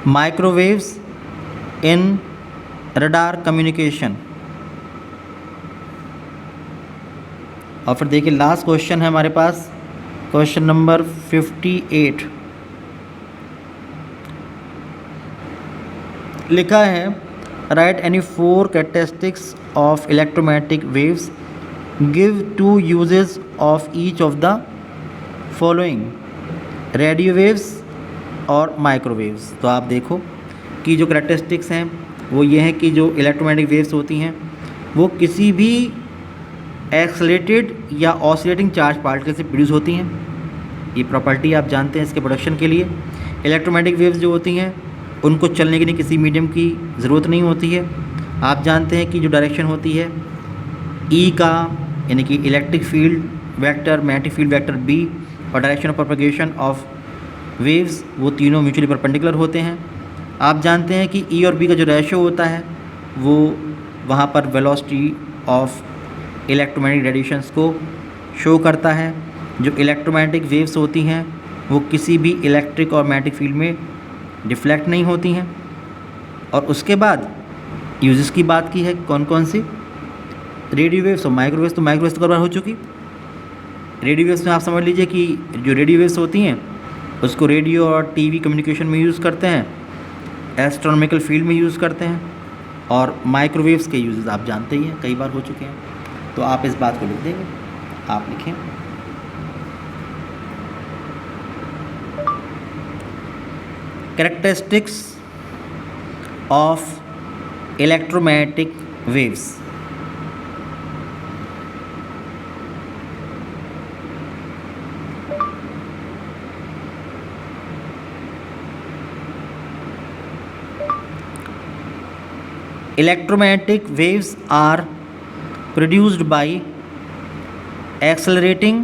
Microwaves in radar communication. और फिर देखिए लास्ट क्वेश्चन है हमारे पास, क्वेश्चन नंबर 58। लिखा है right any 4 characteristics of electromagnetic waves, give 2 uses of each of the following, radio waves और microwaves. तो आप देखो कि जो कैरेक्टरिस्टिक्स हैं वो ये हैं कि जो इलेक्ट्रोमैग्नेटिक वेव्स होती हैं वो किसी भी एक्सलेटेड या ऑसिलेटिंग चार्ज पार्टिकल से प्रोड्यूस होती हैं। ये प्रॉपर्टी आप जानते हैं इसके प्रोडक्शन के लिए। इलेक्ट्रोमैग्नेटिक वेव्स जो होती हैं उनको चलने के लिए किसी मीडियम की ज़रूरत नहीं होती है। आप जानते हैं कि जो डायरेक्शन होती है ई का, यानी कि electric field vector, magnetic field vector B, और direction of propagation of waves, वो तीनों म्यूचुअली परपेंडिकुलर होते हैं। आप जानते हैं कि ई और बी का जो रेशो होता है वो वहाँ पर वेलोसिटी ऑफ इलेक्ट्रोमैग्नेटिक रेडिएशंस को शो करता है। जो इलेक्ट्रोमैग्नेटिक वेव्स होती हैं वो किसी भी इलेक्ट्रिक और मैग्नेटिक फील्ड में डिफ्लेक्ट नहीं होती हैं। और उसके बाद यूजेस की बात की है, कौन कौन सी, रेडियो वेव्स और माइक्रोवेव्स। तो माइक्रोवेव्स तो कवर हो चुकी। रेडियो वेव्स में आप समझ लीजिए कि जो रेडियो वेव्स होती हैं उसको रेडियो और टीवी कम्युनिकेशन में यूज़ करते हैं, एस्ट्रोनॉमिकल फील्ड में यूज़ करते हैं, और माइक्रोवेव्स के यूजेस आप जानते ही हैं, कई बार हो चुके हैं। तो आप इस बात को लिख देंगे, आप लिखें characteristics of electromagnetic waves. Electromagnetic waves are produced by accelerating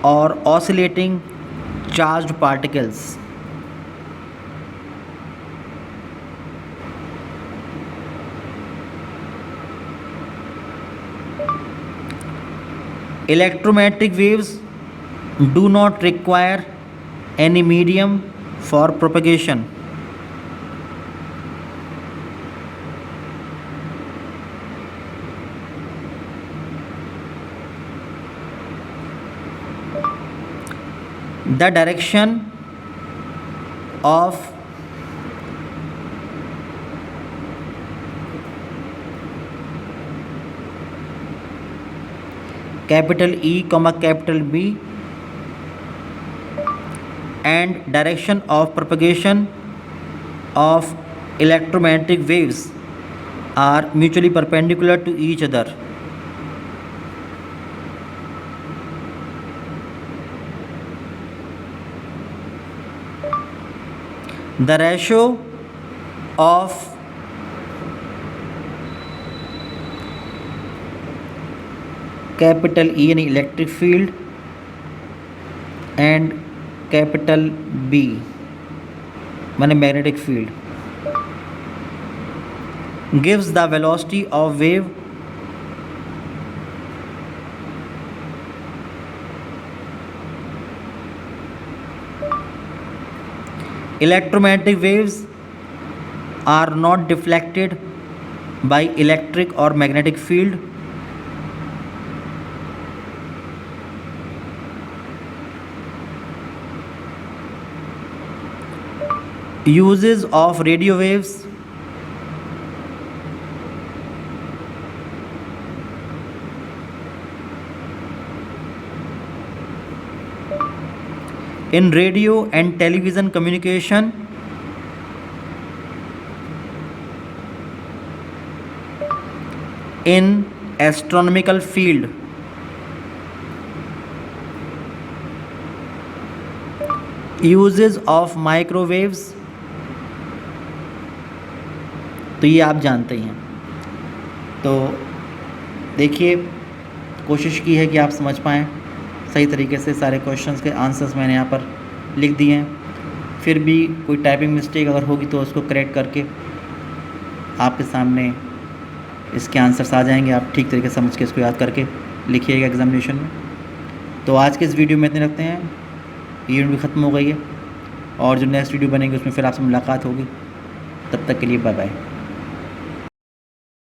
or oscillating charged particles. Electromagnetic waves do not require any medium for propagation. The direction of capital E, capital B and direction of propagation of electromagnetic waves are mutually perpendicular to each other. The ratio of capital E यानी electric field and capital B माने magnetic field gives the velocity of wave electromagnetic waves are not deflected by electric or magnetic field. Uses of radio waves in radio and television communication in astronomical field uses of microwaves। तो ये आप जानते ही हैं। तो देखिए, कोशिश की है कि आप समझ पाएँ सही तरीके से। सारे क्वेश्चंस के आंसर्स मैंने यहाँ पर लिख दिए हैं। फिर भी कोई टाइपिंग मिस्टेक अगर होगी तो उसको करेक्ट करके आपके सामने इसके आंसर्स आ जाएंगे। आप ठीक तरीके से समझ के इसको याद करके लिखिएगा एग्जामिनेशन में। तो आज के इस वीडियो में इतने रखते हैं। ये वीडियो भी ख़त्म हो गई है और जो नेक्स्ट वीडियो बनेगी उसमें फिर आपसे मुलाकात होगी। तब तक के लिए बाय बाय।